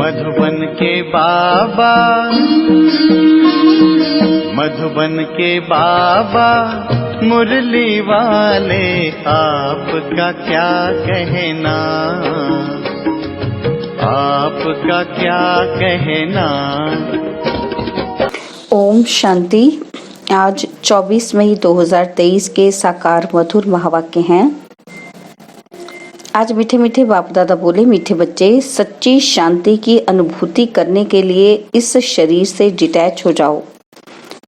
मधुबन के बाबा, मधुबन के बाबा मुरली वाले, आपका क्या कहना, आपका क्या कहना। ओम शांति। आज 24 मई 2023 के साकार मधुर महावाक्य हैं। आज मीठे मीठे बाप दादा बोले, मीठे बच्चे, सच्ची शांति की अनुभूति करने के लिए इस शरीर से डिटैच हो जाओ।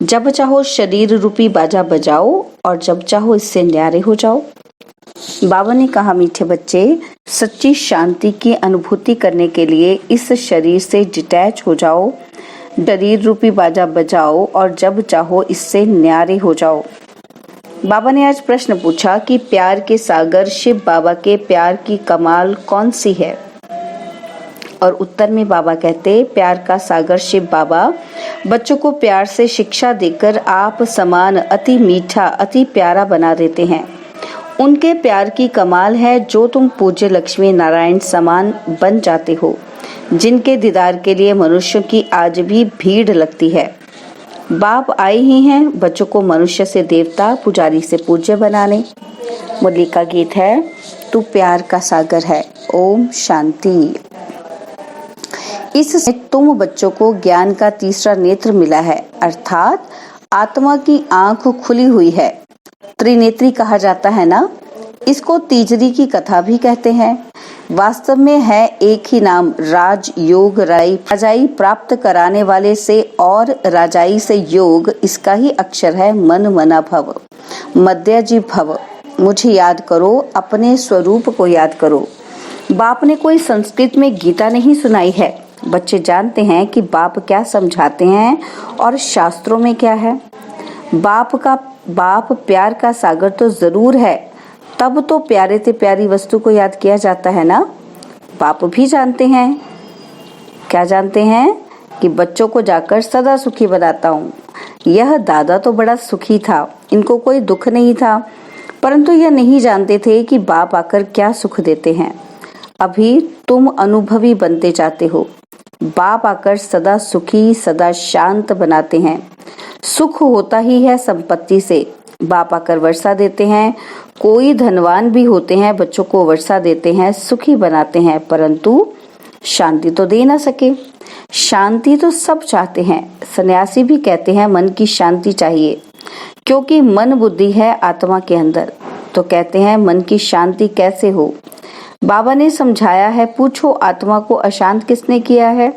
जब चाहो शरीर रूपी बाजा बजाओ और जब चाहो इससे न्यारे हो जाओ। बाबा ने कहा, मीठे बच्चे, सच्ची शांति की अनुभूति करने के लिए इस शरीर से डिटैच हो जाओ, शरीर रूपी बाजा बजाओ और जब चाहो इससे न्यारे हो जाओ। बाबा ने आज प्रश्न पूछा कि प्यार के सागर शिव बाबा के प्यार की कमाल कौन सी है। और उत्तर में बाबा कहते, प्यार का सागर शिव बाबा बच्चों को प्यार से शिक्षा देकर आप समान अति मीठा अति प्यारा बना देते हैं। उनके प्यार की कमाल है जो तुम पूज्य लक्ष्मी नारायण समान बन जाते हो, जिनके दीदार के लिए मनुष्यों की आज भी भीड़ लगती है। बाप आए ही हैं बच्चों को मनुष्य से देवता, पुजारी से पूज्य बनाने। मुरली का गीत है, तू प्यार का सागर है। ओम शांति। इससे तुम बच्चों को ज्ञान का तीसरा नेत्र मिला है, अर्थात आत्मा की आंख खुली हुई है। त्रिनेत्री कहा जाता है ना, इसको तीजरी की कथा भी कहते हैं। वास्तव में है एक ही नाम, राज योग राजाई प्राप्त कराने वाले से और राजाई से योग, इसका ही अक्षर है मन मना भव, मध्यजी भव। मुझे याद करो, अपने स्वरूप को याद करो। बाप ने कोई संस्कृत में गीता नहीं सुनाई है। बच्चे जानते हैं कि बाप क्या समझाते हैं और शास्त्रों में क्या है। बाप प्यार का सागर तो जरूर है, तब तो प्यारे से प्यारी वस्तु को याद किया जाता है ना। बाप भी जानते हैं, क्या जानते हैं कि बच्चों को जाकर सदा सुखी बनाता हूँ। यह दादा तो बड़ा सुखी था, इनको कोई दुख नहीं था, परंतु यह नहीं जानते थे कि बाप आकर क्या सुख देते हैं। अभी तुम अनुभवी बनते जाते हो। बाप आकर सदा सुखी सदा शांत बनाते हैं। सुख होता ही है संपत्ति से। बाप आकर वर्षा देते हैं। कोई धनवान भी होते हैं, बच्चों को वर्षा देते हैं, सुखी बनाते हैं, परंतु शांति तो दे ना सके। शांति तो सब चाहते हैं। सन्यासी भी कहते हैं मन की शांति चाहिए, क्योंकि मन बुद्धि है आत्मा के अंदर। तो कहते हैं मन की शांति कैसे हो। बाबा ने समझाया है, पूछो आत्मा को अशांत किसने किया है।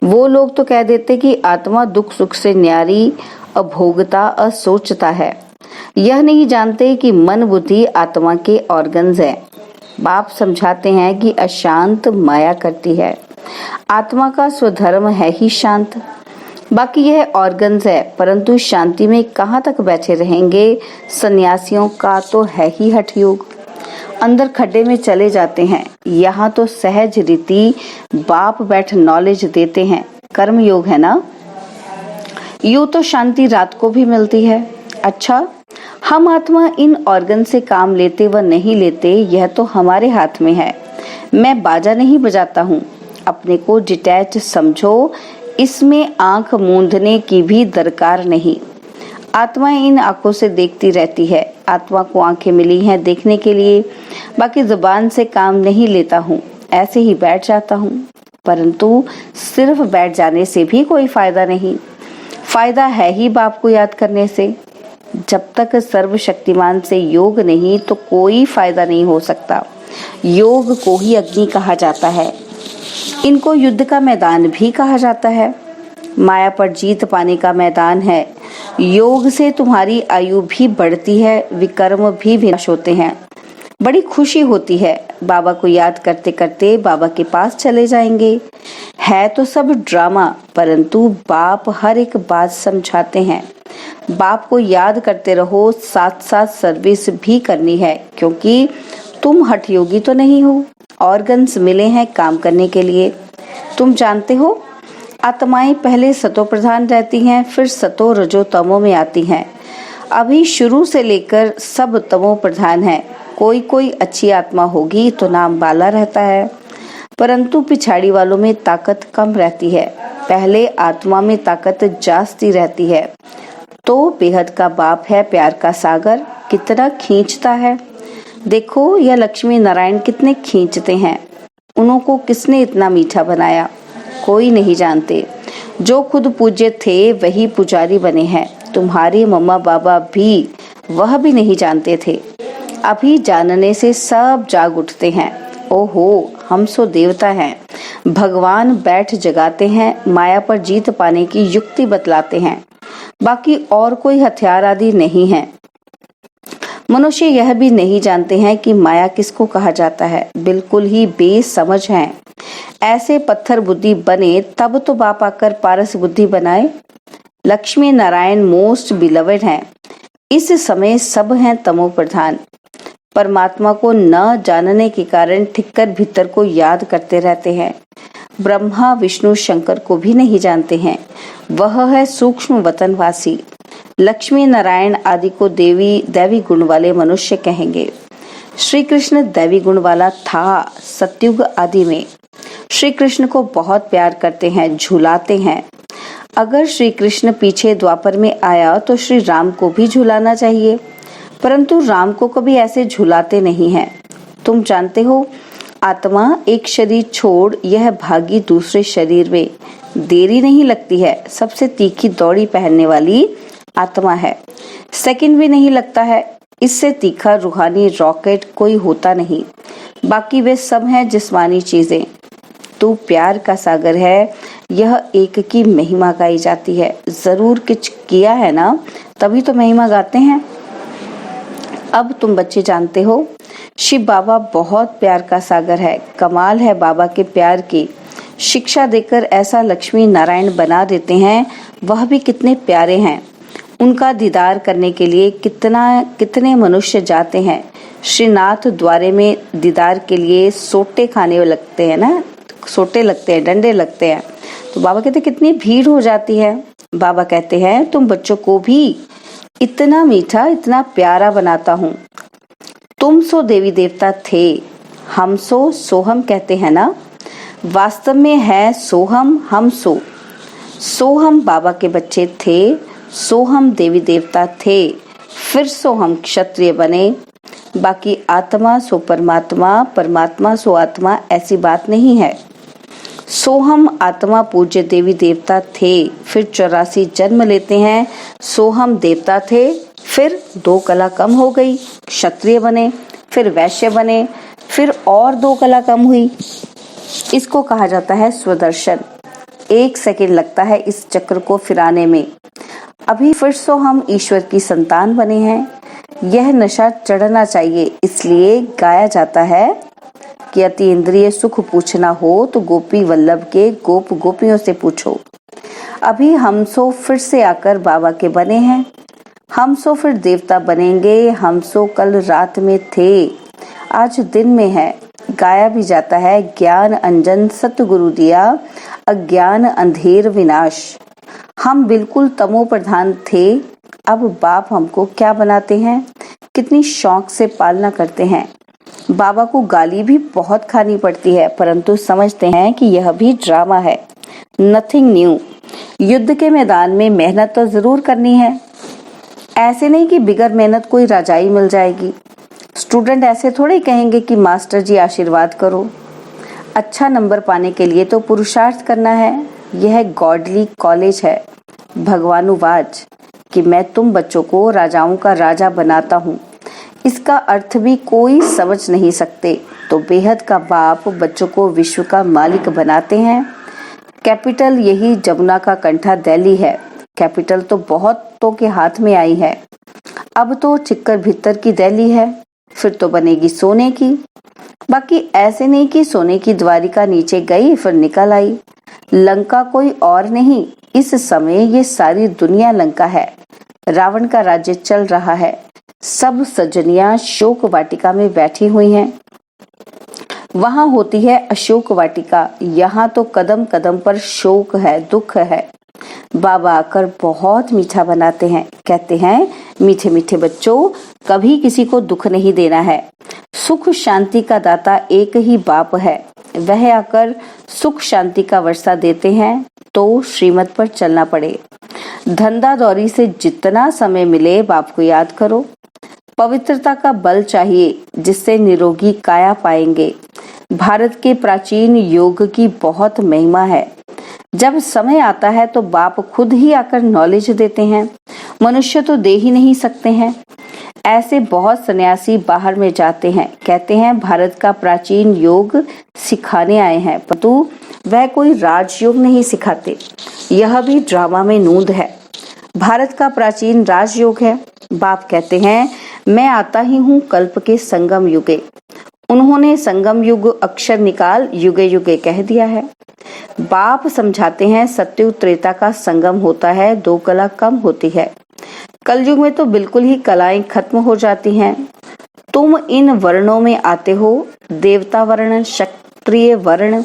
वो लोग तो कह देते कि आत्मा दुख सुख से न्यारी, अभोगता, असोचता है। यह नहीं जानते कि मन बुद्धि आत्मा के ऑर्गन्स है। बाप समझाते हैं कि अशांत माया करती है, आत्मा का स्वधर्म है ही शांत। बाकी यह ऑर्गन्स है, परंतु शांति में कहाँ तक बैठे रहेंगे। सन्यासियों का तो है ही हठ योग, अंदर खड्डे में चले जाते हैं। यहाँ तो सहज रीति बाप बैठ नॉलेज देते हैं, कर्म योग है ना। यूं तो शांति रात को भी मिलती है। अच्छा, हम आत्मा इन ऑर्गन से काम लेते व नहीं लेते, यह तो हमारे हाथ में है। मैं बाजा नहीं बजाता हूँ। अपने को डिटैच समझो, इसमें आंख मूंदने की भी दरकार नहीं। आत्मा इन आंखों से देखती रहती है। आत्मा को आंखें मिली हैं देखने के लिए, बाकी जुबान से काम नहीं लेता हूँ, ऐसे ही बैठ जाता हूँ। परंतु सिर्फ बैठ जाने से भी कोई फायदा नहीं। फायदा है ही बाप को याद करने से। जब तक सर्वशक्तिमान से योग नहीं तो कोई फायदा नहीं हो सकता। योग को ही अग्नि कहा जाता है। इनको युद्ध का मैदान भी कहा जाता है। माया पर जीत पाने का मैदान है। योग से तुम्हारी आयु भी बढ़ती है, विकर्म भी विनाश होते हैं। बड़ी खुशी होती है। बाबा को याद करते करते बाबा के पास चले जाएंगे। है तो सब ड्रामा, परंतु बाप हर एक बात समझाते हैं। बाप को याद करते रहो, साथ साथ सर्विस भी करनी है, क्योंकि तुम हठ योगी तो नहीं हो। ऑर्गन्स मिले हैं काम करने के लिए। तुम जानते हो, आत्माएं पहले सतो प्रधान रहती हैं, फिर सतो रजो तमो में आती हैं। अभी शुरू से लेकर सब तमो प्रधान है। कोई कोई अच्छी आत्मा होगी तो नाम बाला रहता है। परंतु पिछाड़ी वालों में ताकत कम रहती है, पहले आत्मा में ताकत जास्ती रहती है। तो बेहद का बाप है प्यार का सागर, कितना खींचता है। देखो यह लक्ष्मी नारायण कितने खींचते हैं। उनको किसने इतना मीठा बनाया, कोई नहीं जानते। जो खुद पूज्य थे वही पुजारी बने हैं। तुम्हारे मम्मा बाबा भी वह भी नहीं जानते थे, अभी जानने से सब जाग उठते हैं। ओहो, हम सो देवता हैं। भगवान बैठ जगाते हैं, माया पर जीत पाने की युक्ति बतलाते हैं। बाकी और कोई हथियार आदि नहीं है। मनुष्य यह भी नहीं जानते हैं कि माया किसको कहा जाता है, बिल्कुल ही बेसमझ हैं। ऐसे पत्थर बुद्धि बने तब तो बाप आकर पारस बुद्धि बनाए। लक्ष्मी नारायण मोस्ट बिलवेड हैं। इस समय सब हैं तमो प्रधान। परमात्मा को न जानने के कारण ठिक्कर भीतर को याद करते रहते हैं। ब्रह्मा विष्णु शंकर को भी नहीं जानते हैं। वह है सूक्ष्म वतनवासी। लक्ष्मी नारायण आदि को दैवी गुण वाले मनुष्य कहेंगे। श्री कृष्ण दैवी गुण वाला था सतयुग आदि में। श्री कृष्ण को बहुत प्यार करते हैं, झुलाते हैं। अगर श्री कृष्ण पीछे द्वापर में आया तो श्री राम को भी झुलाना चाहिए, परंतु राम को कभी ऐसे झुलाते नहीं हैं। तुम जानते हो, आत्मा एक शरीर छोड़ यह भागी दूसरे शरीर में। देरी नहीं लगती है, सबसे तीखी दौड़ी पहनने वाली आत्मा है। सेकंड भी नहीं लगता है, इससे तीखा रूहानी रॉकेट कोई होता नहीं। बाकी वे सब हैं जिस्मानी चीजें। तू प्यार का सागर है, यह एक की महिमा गाई जाती है। जरूर कुछ किया है ना, तभी तो महिमा गाते हैं। अब तुम बच्चे जानते हो, शिव बाबा बहुत प्यार का सागर है। कमाल है बाबा के प्यार की। शिक्षा देकर ऐसा लक्ष्मी नारायण बना देते हैं, वह भी कितने प्यारे हैं। उनका दीदार करने के लिए कितने मनुष्य जाते हैं। श्रीनाथ द्वारे में दीदार के लिए सोटे खाने लगते हैं ना, सोटे लगते हैं, डंडे लगते हैं। तो बाबा कहते कितनी भीड़ हो जाती है। बाबा कहते हैं तुम बच्चों को भी इतना मीठा इतना प्यारा बनाता हूँ। तुम सो देवी देवता थे, हम सो सोहम कहते हैं ना। वास्तव में है सोहम हम सो। सोहम बाबा के बच्चे थे, सोहम देवी देवता थे, फिर सोहम क्षत्रिय बने। बाकी आत्मा सो परमात्मा, परमात्मा सो आत्मा, ऐसी बात नहीं है। सोहम आत्मा पूज्य देवी देवता थे, फिर 84 जन्म लेते हैं। सोहम देवता थे, फिर 2 कला कम हो गई, क्षत्रिय बने, फिर वैश्य बने, फिर और 2 कला कम हुई। इसको कहा जाता है स्वदर्शन। 1 सेकंड लगता है इस चक्र को फिराने में। अभी फिर सो हम ईश्वर की संतान बने हैं। यह नशा चढ़ना चाहिए, इसलिए गाया जाता है कि अति इंद्रिय सुख पूछना हो तो गोपी वल्लभ के गोप गोपियों से पूछो। अभी हम सो फिर से आकर बाबा के बने हैं। हम सो फिर देवता बनेंगे। हम सो कल रात में थे, आज दिन में है। गाया भी जाता है, ज्ञान अंजन सतगुरु दिया, अज्ञान अंधेर विनाश। हम बिल्कुल तमो प्रधान थे, अब बाप हमको क्या बनाते हैं। कितनी शौक से पालना करते हैं। बाबा को गाली भी बहुत खानी पड़ती है, परंतु समझते हैं कि यह भी ड्रामा है, नथिंग न्यू। युद्ध के मैदान में मेहनत तो जरूर करनी है। ऐसे नहीं कि बिगर मेहनत कोई राजाई मिल जाएगी। स्टूडेंट ऐसे थोड़े कहेंगे कि मास्टर जी आशीर्वाद करो। अच्छा नंबर पाने के लिए तो पुरुषार्थ करना है। यह गॉडली कॉलेज है। भगवानुवाच कि मैं तुम बच्चों को राजाओं का राजा बनाता हूँ, इसका अर्थ भी कोई समझ नहीं सकते। तो बेहद का बाप बच्चों को विश्व का मालिक बनाते हैं। कैपिटल यही जमुना का कंठा दिल्ली है। कैपिटल तो बहुतों के हाथ में आई है। अब तो चिक्कर भीतर की दिल्ली है, फिर तो बनेगी सोने की। बाकी ऐसे नहीं कि सोने की द्वारिका नीचे गई फिर निकल आई। लंका कोई और नहीं, इस समय ये सारी दुनिया लंका है। रावण का राज्य चल रहा है। सब सजनियां शोक वाटिका में बैठी हुई हैं। वहां होती है अशोक वाटिका, यहाँ तो कदम कदम पर शोक है, दुख है। बाबा आकर बहुत मीठा बनाते हैं। कहते हैं मीठे मीठे बच्चों, कभी किसी को दुख नहीं देना है। सुख शांति का दाता एक ही बाप है, वह आकर सुख शांति का वर्षा देते हैं तो श्रीमत पर चलना पड़े। धंधा दौरी से जितना समय मिले बाप को याद करो। पवित्रता का बल चाहिए जिससे निरोगी काया पाएंगे। भारत के प्राचीन योग की बहुत महिमा है। जब समय आता है तो बाप खुद ही आकर नॉलेज देते हैं। मनुष्य तो दे ही नहीं सकते हैं। ऐसे बहुत सन्यासी बाहर में जाते हैं, कहते हैं भारत का प्राचीन योग सिखाने आए हैं, परंतु वह कोई राजयोग नहीं सिखाते। यह भी ड्रामा में नूंद है। भारत का प्राचीन राजयोग है। बाप कहते हैं मैं आता ही हूँ कल्प के संगम युगे। उन्होंने संगम युग अक्षर निकाल युगे युगे कह दिया है। बाप समझाते हैं सत्युग त्रेता का संगम होता है, दो कला कम होती है। कलयुग में तो बिल्कुल ही कलाएं खत्म हो जाती हैं। तुम इन वर्णों में आते हो, देवता वर्ण, क्षत्रिय वर्ण।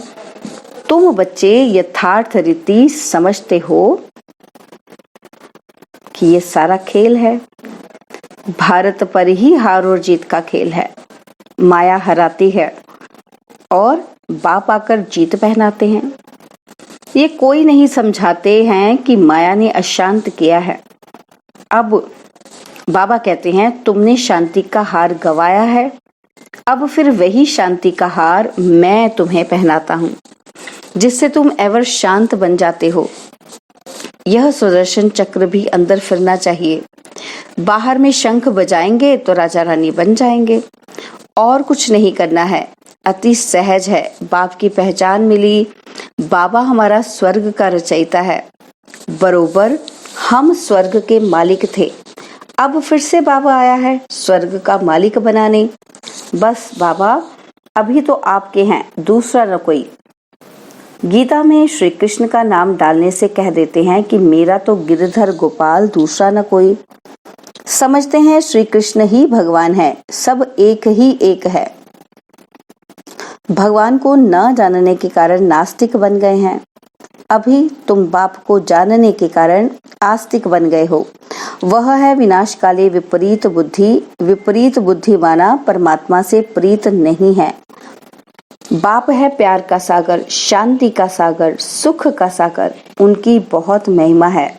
तुम बच्चे यथार्थ रीति समझते हो कि ये सारा खेल है। भारत पर ही हार और जीत का खेल है। माया हराती है और बाप आकर जीत पहनाते हैं। ये कोई नहीं समझाते हैं कि माया ने अशांत किया है। अब बाबा कहते हैं तुमने शांति का हार गवाया है, अब फिर वही शांति का हार मैं तुम्हें पहनाता हूँ, जिससे तुम एवर शांत बन जाते हो। यह सुदर्शन चक्र भी अंदर फिरना चाहिए। बाहर में शंख बजाएंगे तो राजा रानी बन जाएंगे। और कुछ नहीं करना है, अति सहज है। बाप की पहचान मिली। बाबा हमारा स्वर्ग का रचयिता है। बरोबर हम स्वर्ग के मालिक थे, अब फिर से बाबा आया है स्वर्ग का मालिक बनाने। बस बाबा अभी तो आपके हैं, दूसरा न कोई। गीता में श्री कृष्ण का नाम डालने से कह देते हैं कि मेरा तो गिरधर गोपाल, दूसरा न कोई। समझते हैं श्री कृष्ण ही भगवान है, सब एक ही एक है। भगवान को न जानने के कारण नास्तिक बन गए हैं। अभी तुम बाप को जानने के कारण आस्तिक बन गए हो। वह है विनाश काले विपरीत बुद्धि। विपरीत बुद्धि माना परमात्मा से प्रीत नहीं है। बाप है प्यार का सागर, शांति का सागर, सुख का सागर। उनकी बहुत महिमा है।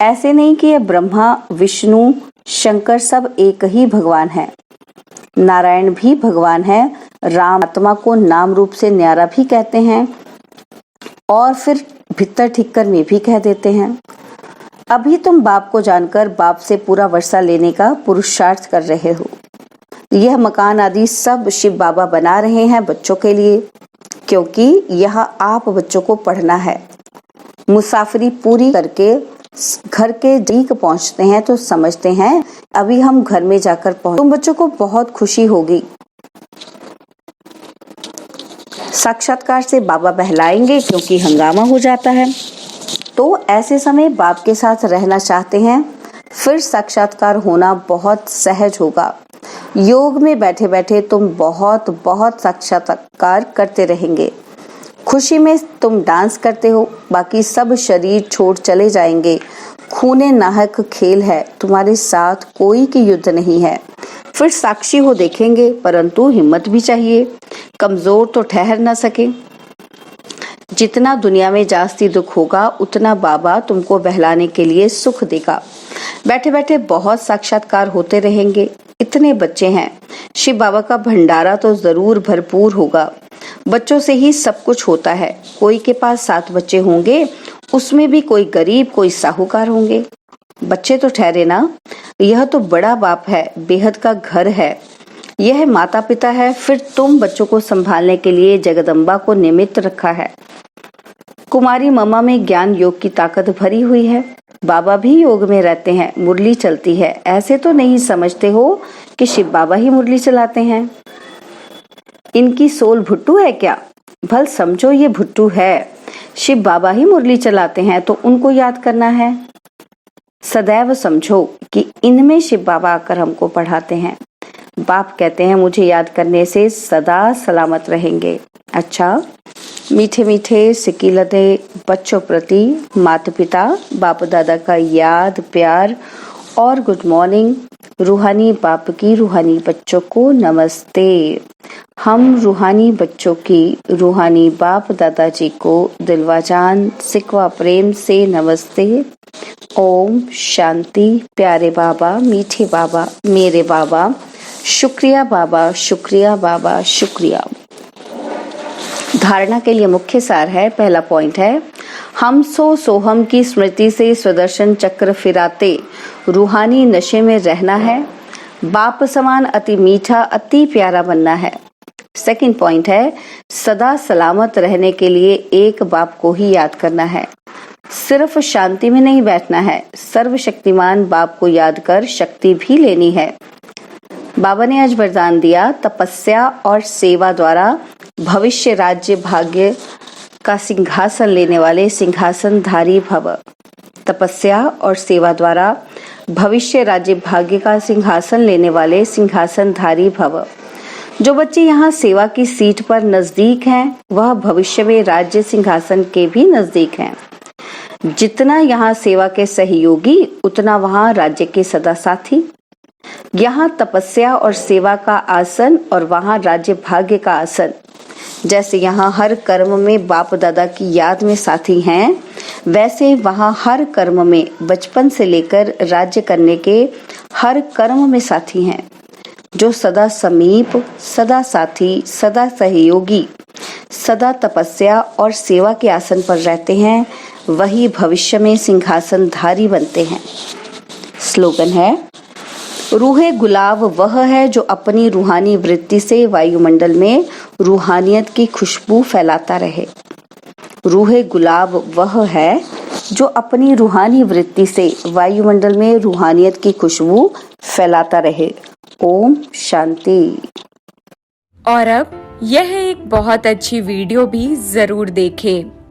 ऐसे नहीं कि ये ब्रह्मा, विष्णु, शंकर सब एक ही भगवान है। नारायण भी भगवान है। राम आत्मा को नाम रूप से न्यारा भी कहते हैं और फिर भीतर ठिक्कर में भी कह देते हैं। अभी तुम बाप को जानकर बाप से पूरा वर्षा लेने का पुरुषार्थ कर रहे हो। यह मकान आदि सब शिव बाबा बना रहे हैं बच्चों के लिए, क्योंकि यह आप बच्चों को पढ़ना है। मुसाफरी पूरी करके घर के नजदीक पहुंचते हैं तो समझते हैं अभी हम घर में जाकर पहुंच। तुम बच्चों को बहुत खुशी होगी। साक्षात्कार से बाबा बहलाएंगे क्योंकि हंगामा हो जाता है। तो ऐसे समय बाप के साथ रहना चाहते हैं, फिर साक्षात्कार होना बहुत सहज होगा। योग में बैठे बैठे तुम बहुत बहुत साक्षात्कार करते रहेंगे। खुशी में तुम डांस करते हो, बाकी सब शरीर छोड़ चले जाएंगे। खूने नाहक खेल है, तुम्हारे साथ कोई की युद्ध नहीं है। फिर साक्षी हो देखेंगे, परंतु हिम्मत भी चाहिए। कमजोर तो ठहर न सके। जितना दुनिया में जास्ती दुख होगा उतना बाबा तुमको बहलाने के लिए सुख देगा। बैठे बैठे बहुत साक्षात्कार होते रहेंगे। इतने बच्चे हैं, शिव बाबा का भंडारा तो जरूर भरपूर होगा। बच्चों से ही सब कुछ होता है। कोई के पास 7 बच्चे होंगे, उसमें भी कोई गरीब कोई साहूकार होंगे। बच्चे तो ठहरे ना। यह तो बड़ा बाप है, बेहद का घर है। यह माता पिता है, फिर तुम बच्चों को संभालने के लिए जगदम्बा को निमित्त रखा है। कुमारी मम्मा में ज्ञान योग की ताकत भरी हुई है। बाबा भी योग में रहते हैं, मुरली चलती है। ऐसे तो नहीं समझते हो कि शिव बाबा ही मुरली चलाते हैं। इनकी सोल भुट्टू है क्या? भल समझो ये भुट्टू है। शिव बाबा ही मुरली चलाते हैं तो उनको याद करना है। सदैव समझो कि इनमें शिव बाबा आकर हमको पढ़ाते हैं। बाप कहते हैं मुझे याद करने से सदा सलामत रहेंगे। अच्छा, मीठे मीठे सिकीलते बच्चों प्रति माता पिता बाप दादा का याद, प्यार और गुड मॉर्निंग। रूहानी बाप की रूहानी बच्चों को नमस्ते। हम रूहानी बच्चों की रूहानी बाप दादाजी को दिलवा जान सिकवा प्रेम से नमस्ते। ओम शांति। प्यारे बाबा, मीठे बाबा, मेरे बाबा, शुक्रिया बाबा, शुक्रिया बाबा, शुक्रिया। धारणा के लिए मुख्य सार है, पहला पॉइंट है, हम सोहम की स्मृति से स्वदर्शन चक्र फिराते रूहानी नशे में रहना है। बाप समान अति मीठा, अति प्यारा बनना है। सेकंड पॉइंट है, सदा सलामत रहने के लिए एक बाप को ही याद करना है। सिर्फ शांति में नहीं बैठना है, सर्वशक्तिमान बाप को याद कर शक्ति भी लेनी है। बाबा ने आज वरदान दिया, तपस्या और सेवा द्वारा भविष्य राज्य भाग्य का सिंहासन लेने वाले सिंहासनधारी भव। तपस्या और सेवा द्वारा भविष्य राज्य भाग्य का सिंहासन लेने वाले सिंहासनधारी भव। जो बच्चे यहाँ सेवा की सीट पर नजदीक हैं, वह भविष्य में राज्य सिंहासन के भी नजदीक हैं। जितना यहाँ सेवा के सहयोगी, उतना वहाँ राज्य के सदा साथी। यहाँ तपस्या और सेवा का आसन और वहाँ राज्य भाग्य का आसन। जैसे यहाँ हर कर्म में बाप दादा की याद में साथी हैं, वैसे वहाँ हर कर्म में बचपन से लेकर राज्य करने के हर कर्म में साथी हैं, जो सदा समीप, सदा साथी, सदा सहयोगी, सदा तपस्या और सेवा के आसन पर रहते हैं, वही भविष्य में सिंहासनधारी बनते हैं। स्लोगन है, रूहे गुलाब वह है जो अपनी रूहानी वृत्ति से वायुमंडल में रूहानियत की खुशबू फैलाता रहे। रूहे गुलाब वह है जो अपनी रूहानी वृत्ति से वायुमंडल में रूहानियत की खुशबू फैलाता रहे। ओम शांति। और अब यह एक बहुत अच्छी वीडियो भी जरूर देखें।